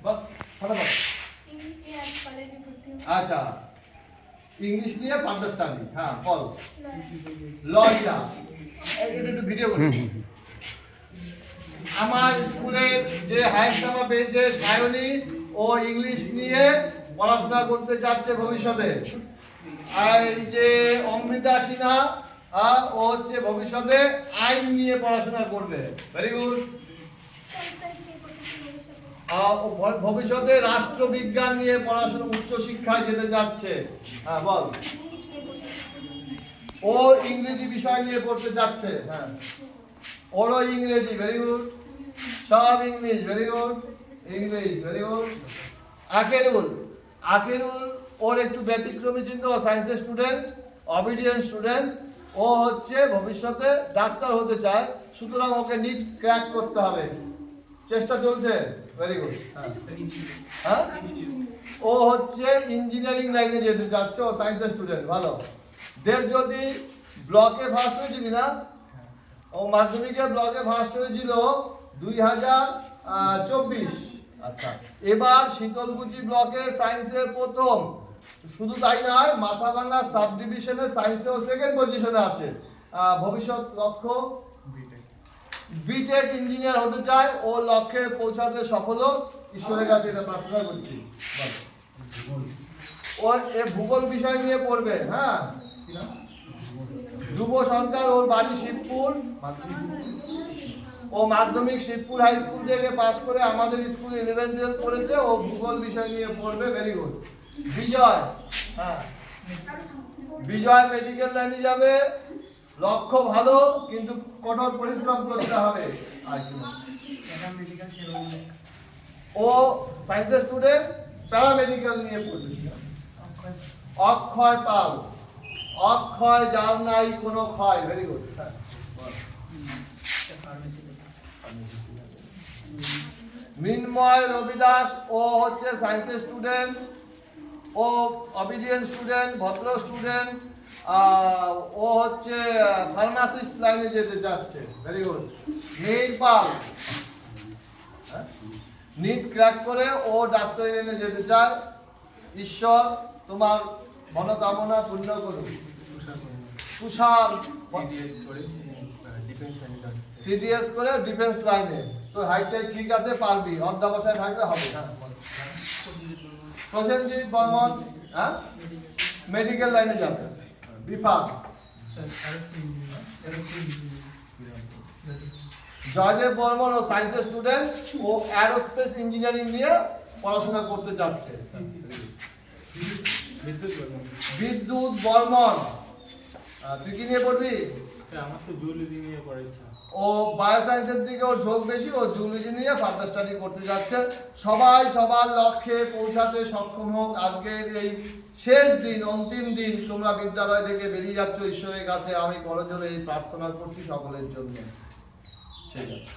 বল ফটাফট। আচ্ছা, ইংলিশ নিয়ে ফার্দার স্টাডি। হ্যাঁ বল। লয়া, একটু ভিডিও করি। আমার স্কুলের যে হাইস্ট নাম্বার পেয়েছে সায়নী, ও ইংলিশ নিয়ে পড়াশোনা করতে যাচ্ছে ভবিষ্যতে। আর এই যে অমৃতা সিনহা, ও হচ্ছে ভবিষ্যতে আইন নিয়ে পড়াশোনা করবে। Very good. ভবিষ্যতে রাষ্ট্রবিজ্ঞান নিয়ে পড়াশোনা উচ্চ শিক্ষায় যেতে যাচ্ছে। হ্যাঁ বল। ও ইংরেজি বিষয় নিয়ে পড়তে যাচ্ছে। হ্যাঁ, ওরও ইংরেজি। Very good. সব English. Very good. English. Very good. Akerul, Akerul ওর একটু ব্যতিক্রমী চিন্তা। ও সায়েন্সের স্টুডেন্ট, অবিডিয়েন্ট স্টুডেন্ট। ও হচ্ছে ভবিষ্যতে ডাক্তার হতে চায়, সুতরাং ওকে নিট ক্র্যাক করতে হবে, চেষ্টা চলছে। Very good. হ্যাঁ, ও হচ্ছে ইঞ্জিনিয়ারিং লাইনে যেতে যাচ্ছে, ও সায়েন্সের স্টুডেন্ট। ভালো। দেবজ্যোতি ব্লকে ফার্স্ট হয়েছিল না? ও মাধ্যমিকে ব্লকে ফার্স্ট হয়েছিল 2024। আচ্ছা, এবার শীতলকুচি ব্লকে সায়েন্সের প্রথম। শুধু তাই নয়, মাথাভাঙা সাব ডিভিশনে সায়েন্সেও সেকেন্ড পজিশনে আছে। ভবিষ্যৎ লক্ষ্য বিটেক ইঞ্জিনিয়ার হতে চায়। ও লক্ষ্যে পৌঁছাতে সফল হোক, ঈশ্বরের কাছে এটা প্রার্থনা করছি। ও ভূগোল বিষয় নিয়ে পড়বে। হ্যাঁ, ধ্রুব সরকার, ওর বাড়ি শিবপুর। ও মাধ্যমিক শিবপুর হাই স্কুল থেকে পাস করে আমাদের স্কুলে 11-12 পড়েছে। ও ভূগোল বিষয় নিয়ে পড়বে। Very good. বিজয়, হ্যাঁ, বিজয় মেডিকেল লাইনে যাবে। লক্ষ্য ভালো, কিন্তু কঠোর পরিশ্রম করতে হবে। ও সায়েন্সের স্টুডেন্ট, প্যারামেডিক্যাল নিয়ে পড়বে। অক্ষয় পাল, অক্ষয় যার নাই কোনো ক্ষয়। Very good. মৃন্ময় রবিদাস, ও হচ্ছে সায়েন্সের স্টুডেন্ট, ও অবিডিয়েন্ট স্টুডেন্ট, ভদ্র স্টুডেন্ট। ও হচ্ছে ফার্মাসিস্ট লাইনে যেতে যাচ্ছে। Very good. Neel Pal, NEET crack করে ও ডাক্তারি লাইনে যেতে চায়। ঈশ্বর তোমার মনোকামনা পূর্ণ করুন। তুষার সিডিএস করে ডিফেন্স লাইনে। তো হাইটটাই ঠিক আছে, পারবি, অধ্যাবসায় থাকলে হবে। হ্যাঁ, প্রসেনজিৎ বর্মন, হ্যাঁ, মেডিকেল লাইনে যাবে। বিপাক, জয়দেব বর্মন, ও সায়েন্সের স্টুডেন্ট, ও অ্যারোস্পেস ইঞ্জিনিয়ারিং নিয়ে পড়াশোনা করতে যাচ্ছে। বিদ্যুৎ বর্মন, তুই কি নিয়ে পড়বি? আমার তো জুলজি নিয়ে পড়ার ইচ্ছা। ও বায়োসায়েন্সের দিকে ওর ঝোঁক বেশি, ও জুলজি নিয়ে ফার্দার স্টাডি করতে যাচ্ছে। সবাই সবার লক্ষ্যে পৌঁছাতে সক্ষম হোক। আজকের এই শেষ দিন, অন্তিম দিন, তোমরা বিদ্যালয় থেকে বেরিয়ে যাচ্ছ, ঈশ্বরের কাছে আমি করজোড়ে এই প্রার্থনা করছি সকলের জন্য। ঠিক আছে।